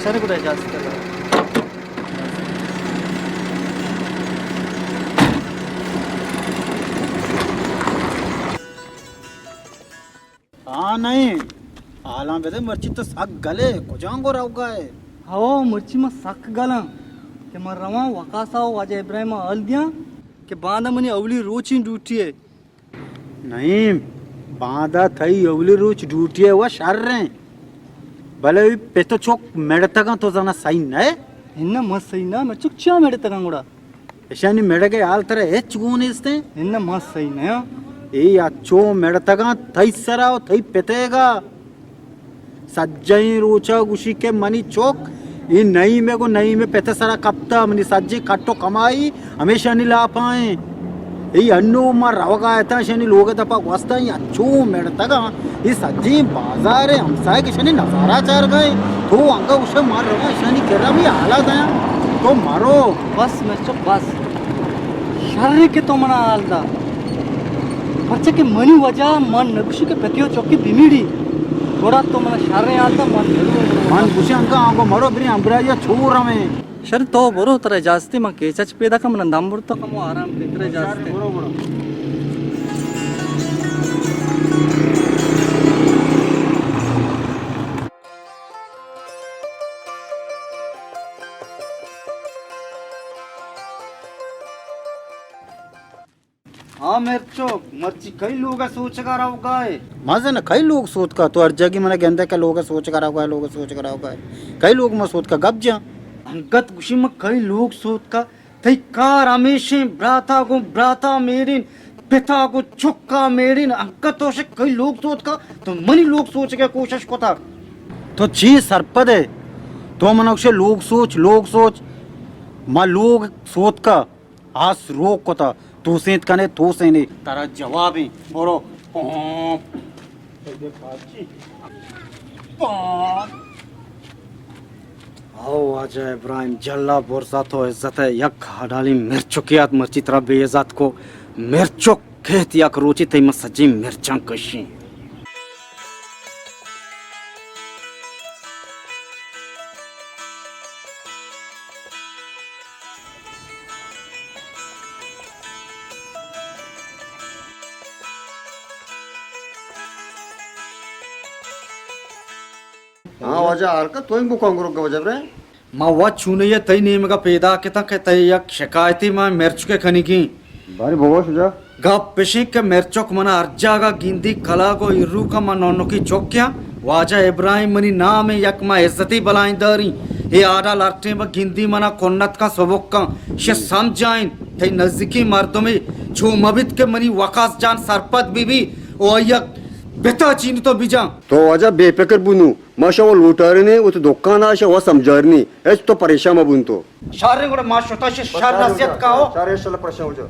सर को इजाजत कर रहा हाँ नहीं आला बेदे मर्ची तो साग गले कुजांगो राउगा है आओ मुर्ची में सक गला के मर रवा वकासाओ वाजे इब्राहिम अल दिया के बांदा मनी अवली रोची ड्यूटी है नहीं बांधा थई अवली रोच ड्यूटी है वह शर रहे भले पे तो चोक मेड़ता का तो जना सही न इन्ना मस्त सही ना मैं चुकचा मेरे तगंगुड़ा ऐसा नहीं मेड़के हाल तरह एच गुण इसते इन्ना मस्त सही ना ए अच्छो मेड़ता थई सराव थई पेतेगा सज्जई रोचा गुशी के मनी चोक ये नई में को नई में पेते सरा कपता मनी सज्जी कट्टो कमाई हमेशा नहीं ला पाए ये अन्नो मार रवगा ऐता शनि लोग तपा वस्ता ये अच्छो मेड़ता ये सज्जी बाजार है हमसाय के शनि नजारा चार गए तो अंगा उसे मार रहा शनि केरा भी हालत है तो मारो बस मैं चुप बस शर्री के तो मना हालदा बच्चे के मनी वजह मन नगुशी के पतियो चौकी बिमीड़ी थोड़ा तो मना शर्री हालदा मन गुशी अंका आंगो मारो बिरी अंबराजिया छोड़ रहा मैं शर तो बरो तरह जास्ती मां केचच पेदा का मन दांबुर तो कमो आराम लेकर जास्ती हाँ मेरे चोक मर्ची कई लोग सोच कर रहा है मजे न कई लोग सोच का तो हर जगह मैंने गेंदा के लोग सोच कर रहा है लोग सोच कर रहा है कई लोग मैं सोच का गप जा अंगत गुशी में कई लोग सोच का तई कार हमेशा ब्राता मेरिन पिता को चुक्का मेरिन अंगत तो से कई लोग सोच का तो मनी लोग सोच के कोशिश को था तो चीज सरपद है तो मनुष्य लोग सोच माँ लोग सोच का आस रोक को था तो सेंत कने तो से नहीं तारा जवाब है बोलो आओ आजा इब्राहिम जल्ला बोरसा तो इज्जत है यक हडाली मिर्चो कियात मर्ची तरह बेइज्जत को मिर्चो खेत यक रोची तई में सजी मिर्चां कशी हाँ वजह आरका तो इनको कांगरो का वजह रे माँ वह छूने ये तई नेम का पैदा के तक तई एक शिकायती माँ मिर्च के खनी की बारी बहुत जा गप पेशी के मिर्चों को मना अर्जा का गिंदी कला को इरू का मनोनो की चौकिया वाजा इब्राहिम मनी नाम है यक माँ इज्जती बलाइन दारी ये आड़ा लड़ते में गिंदी मना कोन्नत का सबक का शे समझाइन तई नजदीकी मर्दों में छू मबित के मनी वकास जान सरपत बीबी ओ यक बेटा चीन तो बिजा तो वजह बेफिक्र बुनू माशा वो लूटारने वो तो दुकान आशा वो समझारनी ऐस तो परेशान मबुन तो शारे को माशा से शार नसीहत का हो शारे चल परेशान हो जा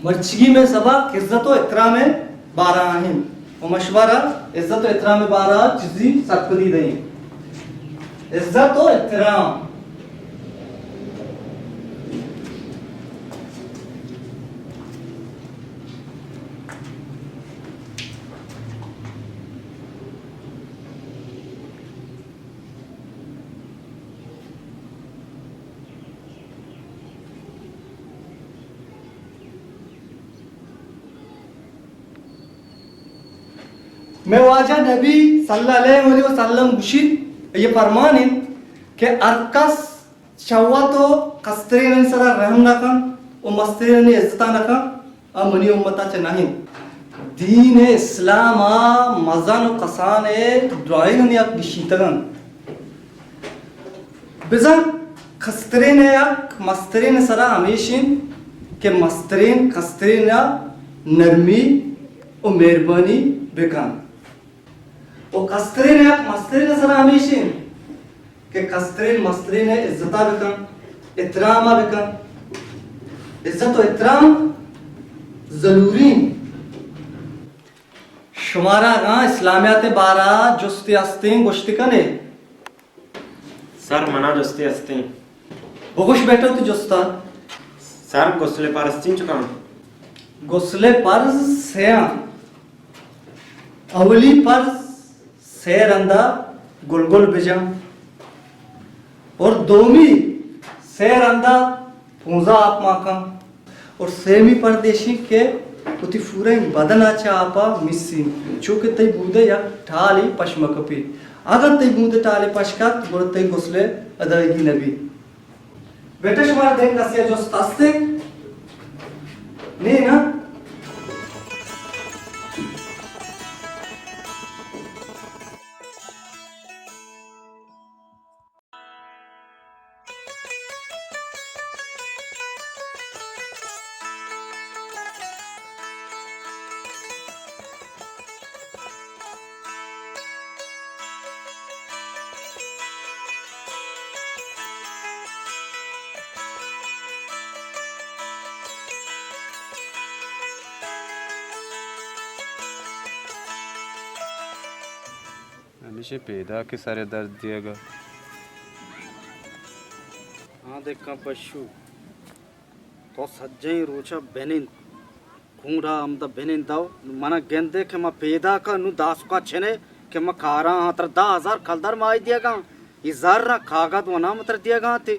मर्चगी में सबक इज्जत व इतराम में 12 आहिम और मशवरा इज्जत व इतराम में 12 चीज़ी सतपदी दई इज्जत व इतराम मैं वाजा नबी सल्लल्लाहु अलैहि वसल्लम गुशित ये फरमानिन के अरकस शवा तो कस्तरेन सरा रहम नकन ओ मस्तरेन इज्जत नकन आ मनी उम्मता च नहीं दीन इस्लाम आ मजन कसान ए ड्राइन ने अक गिशीतगन बिजन कस्तरेन अक मस्तरेन सरा हमेशिन के मस्तरेन कस्तरेन नरमी ओ मेहरबानी बेकान ओ कस्तरीन है मस्तरीन सरा हमेशिन के कस्तरीन मस्तरीन है इज्जता बिकन इतरामा बिकन इज्जत व इतराम जरूरी शुमारा गां इस्लामियात 12 जुस्ती अस्तीं गोश्ती कने सर मना जुस्ती अस्तीं बगुश बैठो तो जुस्ता सर गुस्ले परस्तीं चुका गुस्ले पर सेया अवली पर शेर अंदा गुलगुल बिजा और दोमी शेर अंदा पूंजा आप माका और सेमी परदेशी के उती पूरे बदन आचा आपा मिस्सी चूंकि तई बूदे या ठाली पश्मकपी अगर तई बूदे ठाली पश्का तो तई गुस्ले अदायगी नबी बेटा शुमारा देख नसिया जो स्तास्ते नहीं ना हमेशा पैदा के सारे दर्द दिएगा हाँ देखा पशु तो सज्जई रोचा बेनिन खूंडा अमदा बेनिन दाव मना गेंदे के मा पैदा का नु दास का छने के मा खारा तर 10,000 खलदार माई दियागा इजार ना खागत वना मतर दियागा ते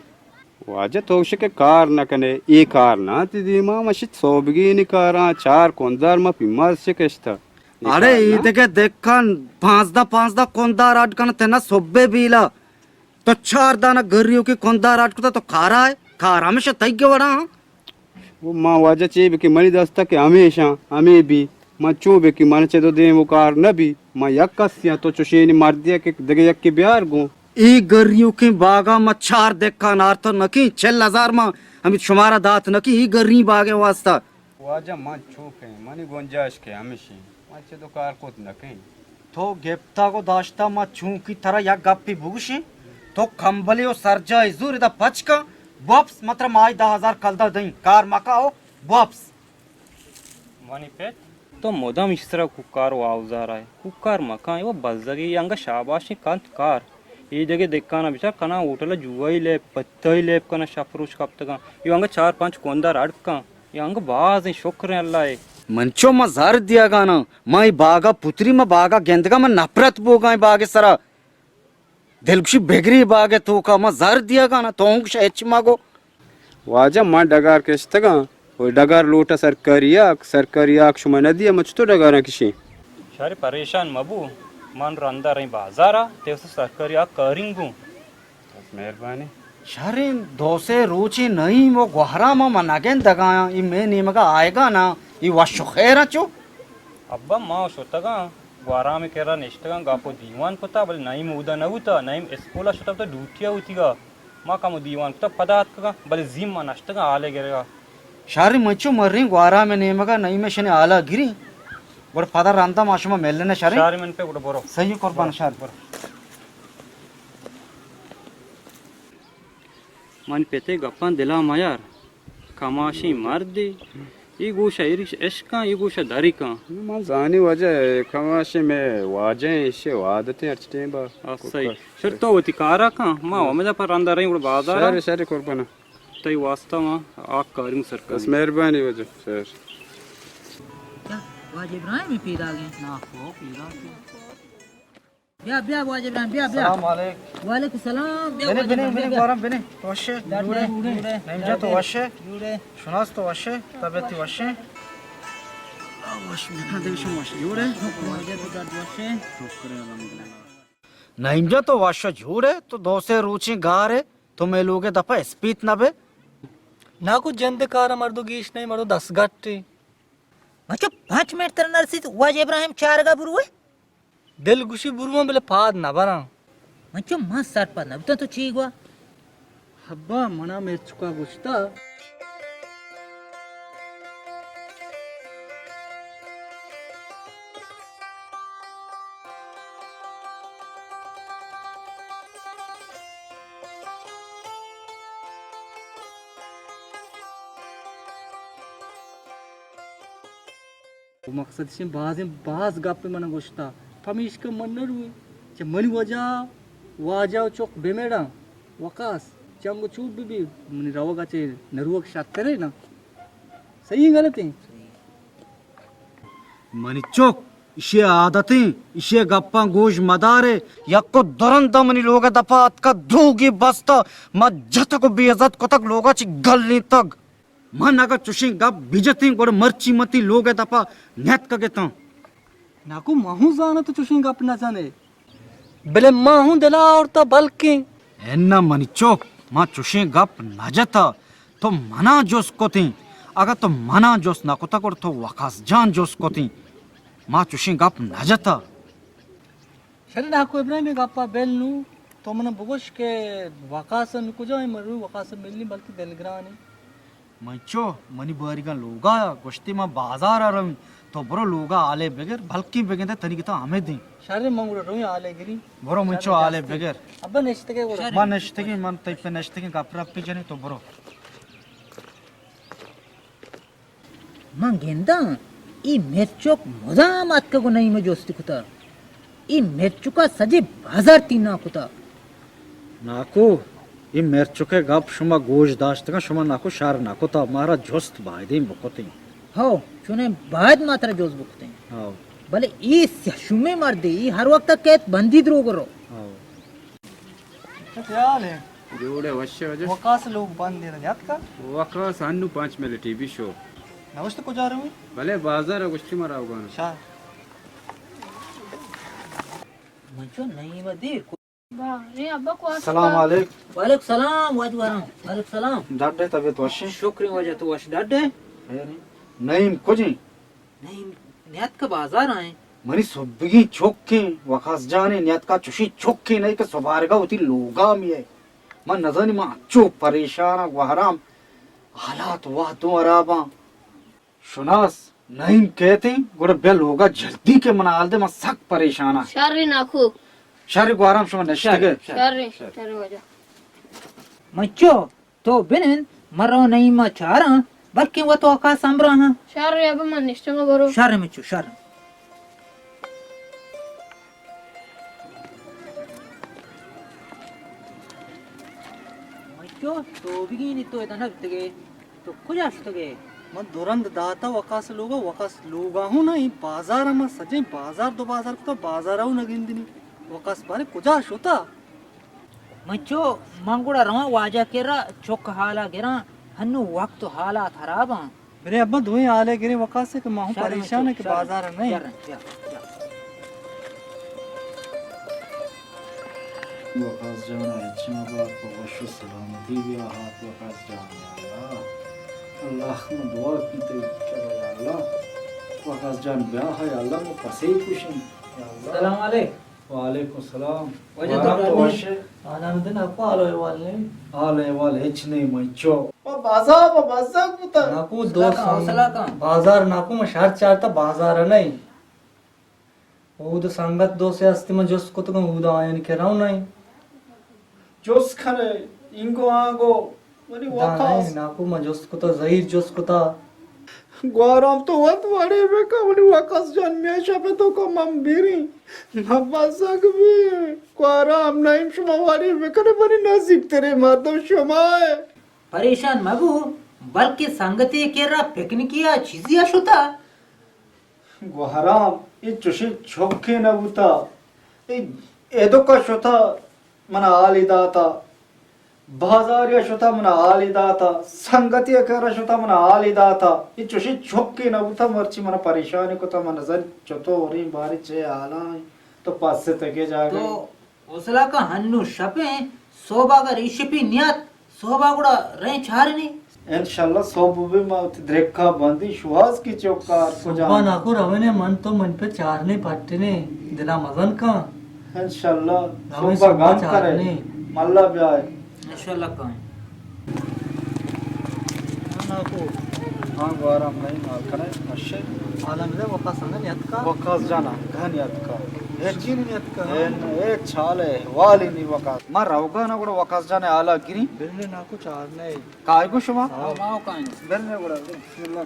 वाजे तोश के कार न कने ई कार ना ती दीमा मशित सोबगी नि कारा चार कोंदार मा पिमार से केस्ता अरे इदके देखन 5 कोंदार अटकन तेना सोब्बे बीला तो 4 दाना गरियो के कोंदार अटकता तो खारा है खारा में तई के वड़ा वो माँ वाजा चेब की मनी दस्ता के हमेशा हमें भी माँ चूबे की मन चे तो दे वो कार न भी माँ यक कसिया तो चुशेनी मार दिया के दगे यक के बिहार गो ई गरियो के बागा मच्छार देखा नार तो नकी 6,000 माँ हम शुमारा दात नकी ई गरी बागे वास्ता वाजा माँ छूके मनी गुंजाइश के हमेशा माँ तो कार को न कहीं तो गेप्ता को दाश्ता मा छू की तरह या गप्पी भुगशी तो खंबले ओ सरजा इजूर इदा पचका वापस मात्र माई 10,000 कलदा दई कार मकाओ वापस मानी पे तो मोदम इस तरह कुकार वाउजार है कुकार मकान वो बजगी यंग शाबाशी कांत कार ये जगह देखा ना बिचार कना होटल जुआ ही लेप पत्ता ही लेप कना शफरूश कब तक ये अंग 4-5 कोंदार अड़का ये अंग बाज शुक्र है अल्लाह मंचो म जर दिया गाना माई बागा पुत्री म बागा गेंदगा म नफरत बोगा बागे सरा दिलखुशी बेगरी बागे तो का म जर दिया गाना तो एच मागो वाजा मां डगार के तगा वो डगार लोटा सरकारी आक शुमा नदिया मुझ तो डगारा किसी शारे परेशान मबू मान रंदा रही बाजारा ते उस सरकारी आ करिंगू मेहरबानी शारे दोसे रोची नहीं वो गुहरा म मनागेन दगाया ई मैं नीमगा आएगा ना ई वशो खैरा चो अब्बा माँ शोतगा ग्वारा में केरा निष्ठगा गापो दीवान पता बल नहीं मुदा न होता नहीं स्कूला शोता तो ड्यूटिया होतीगा माँ का मु दीवान पता पदात का बल जिम मा नष्टगा आले गिरेगा शारे मचो मर्री ग्वारा में नीमगा नहीं में शने आला गिरी बड़ पदा रांता माशमा मेलने शारे शारे मन पे उड़ बोरो सही कुर्बान शार पर मन पेते गप्पन दिला मायार कमाशी मार दे ये गोशा इरिश एशका ये गोशा दारी का मां जानी वजह कमाशे में वाजे इसे वादते अर्चते बा सही सर तो होती कारा का माँ वमजा पर रंदा रही उड़ बाजार सारे सारे कुर्बाना तई वास्ता माँ आग करिंग सरकार बस मेहरबानी वजह सर वाज इब्राहिम पीदा गए ना को पीदा ब्या वाज इब्राहिम ब्या अस्सलाम वालेकुम वालेकुम सलाम बने बने बने गौरम बने वशे जुड़े नहीं तो वशे शुनास तो वशे तबीयत वशे वश में देश वशे जुड़े मुझे तो दर्द वशे नहीं जो तो वशे जुड़े तो दो से रुचि गारे तो मैं लोगे दफा स्पीत ना बे ना को जंद कार मर्दो गीश नहीं मर्दो 10 गट्टे मचो 5 मिनट तर नरसी वाज इब्राहिम 4 गा बुरुए दिल गुशी बुरुमा बेले पाद ना बना मचो मां सर पर नबता तो चीगवा हब्बा मना में चुका गुश्ता मकसद से बाज गप मना गोश्ता फमीश का मनर हुए चे मनी वाजा चोक बेमेड़ा वकास चंगो चूप भी मनी रवगा चे नरुवक शाक करे ना सही गलत है मनी चोक इसे आदतें इसे गप्पा गोश मदारे यक्को दरन दमनी लोगा दफा का धोगी बस्ता मज्जत को बेइज्जत को तक लोगा ची गलनी तक मन अगर चुशिंग गप बिजती गोड़ मर्ची मती लोगे दफा नेत का गेता नाकू माहू जाना तो चुशिंग गप ना जाने बेले माहू दिला और ता बल्कि एन्ना मनी चोक मां चुशिंग गप नजता तो मना जोस को थी अगर तो मना जोस ना को तक तो वकास जान जोस को थी मां चुशिंग गप नजता शरीर नाकू इब्राहिम गप्पा बेल नु तो मन बगोश के वकासन को जाए मरु वकासन मिलनी बल्कि दिलग्रानी मंचो मनी बारीगा लोगा गोश्ती में बाजार आ रही तो बरो लोगा आले बगैर भलकी बगैर तनी की तो हमें दी शारे मंगुरो रोई आले गिरी बरो मंचो आले बगैर अब्बा नेश्ते के बोलो मन नेश्ते की मन तई पे नेश्ते की गपरा पे जने तो बरो मां गेंदा ई मेचोक मजामत का को नहीं में जोस्ती कुता ई मेचुका सजे बाजार तीना कुता नाको ये मेर चुके गप शुमा गोश दाश्त का शुमा नाको शार नाको ता मारा जोस्त बायदे बकोते हो चुने बाद मात्रा जोस बुकते हां भले ई शुमे मर दे ई हर वक्त कैद बंदी द्रो करो हां ख्याल है जोड़े वश्य वजह वकास लोग बंद दे याद का वकास अन्नु 5 मिले टीवी शो नवस्त को जा रहे हूं भले बाजार गोश्ती मारा होगा शाह मंचो नहीं मदीर बा रे अब्बा को सलाम अलैकुम वालेकुम सलाम वालेकुम सलाम डाडे तबीयत वशे शुक्रिया वजह तो वश डडे नहीं कुछ नहीं नियत का बाजार आए मनी सुबगी चोखे वकास जाने नियत का चुशी चोखे नहीं के सुबारगा होती लोगा में है मन नजर में अच्छो परेशान वहराम हालात वाह तो अराबा शुनास नहीं कहते गोड़ बेल होगा जल्दी के मनाल दे मैं सख्त परेशान शारे नाखू शारी को आराम से नशे शारे वजह मच्चो तो बिन मरो नहीं मा चारा बल्कि वो तो का संबरा हां शारे अब मन निष्ठा में बरो शारे मच्चो शारे मच्चो तो बिगिनी तो इतना नगतगे तो कुछ आशतगे मन दुरंद दाता वकास लोगा हूँ ना ई बाजार में सजे बाजार दो बाजार तो बाजार हूँ नगिंदिनी वकास बारे कुजाश होता मच्चो मंगुड़ा रवा वाजा केरा चोक हाला गिरा हन्नु वक्त हाला खराबा मेरे अब्बा धोए आले गिरे वकास से कि माहू परेशान है कि बाजार नहीं वकास जाना इच्छा बात को वशु सलामती भी हाथ वकास जाना अल्लाह में दुआ की ते क्या अल्लाह वकास जान ब्याह है अल्लाह में पसे ही कुछ नहीं सलाम अलैकुम वालेकुम सलाम वजह तो वशे आना दिन आपको आलो वाले आले वाले इच नहीं मचो बाजा कुता नाकू हौसला का बाजार नाकू में शहर चारता बाजार नहीं ऊद संगत दो से अस्ति में जोस को तो ऊद आयन के राव नहीं जोस खरे इंगो आगो वनी वकास नाकू में जोस को तो जहीर जोस को था ग्वाराम तो वत वाड़े में का वनी वकास जान में शपे तो को मम बीरी नबासक भी ग्वाराम नाइम शुमा वाड़ी में करे बनी नसीब तेरे मर्दम शुमाए परेशान मबू बल्कि संगति केरा पिकनिकिया चीजिया शुता ग्वाराम ये चुशी छोके न बुता एदो का शोता मना आली दाता बाजारिया शोता मना आली दाता संगतिया केरा शोता मना आली दाता ये चुशी छोके न बुता मर्ची मना परेशानी को ता मना जन चतो ओरी बारी चे आला तो पास से तके जागे तो उसला का हन्नु शपे सोबा का रिशिपी नियत सोबा गुड़ा रहे चारनी इंशाल्लाह सब भी माउत द्रेखा बंदी सुहास की चौकार को सुबह जान नाकू रवने मन तो मन पे चारने पट्टे ने दिला मगन का इंशाल्लाह हमें सुबह गान सुबह करे चारने। मल्ला भी आए इंशाल्लाह का नाकू हाँ ग्वाराम नहीं माल करे अशे आलम दे वका संगन याद का वकास जाना घन याद का जीन याद का ए छाले वाली नी वकास मा रावगा ना गुड़ा वकास जाने आला गिरी बिरने नाकू चारने काय को शुमा माओ का बेरने गुड़ा बिस्मिल्लाह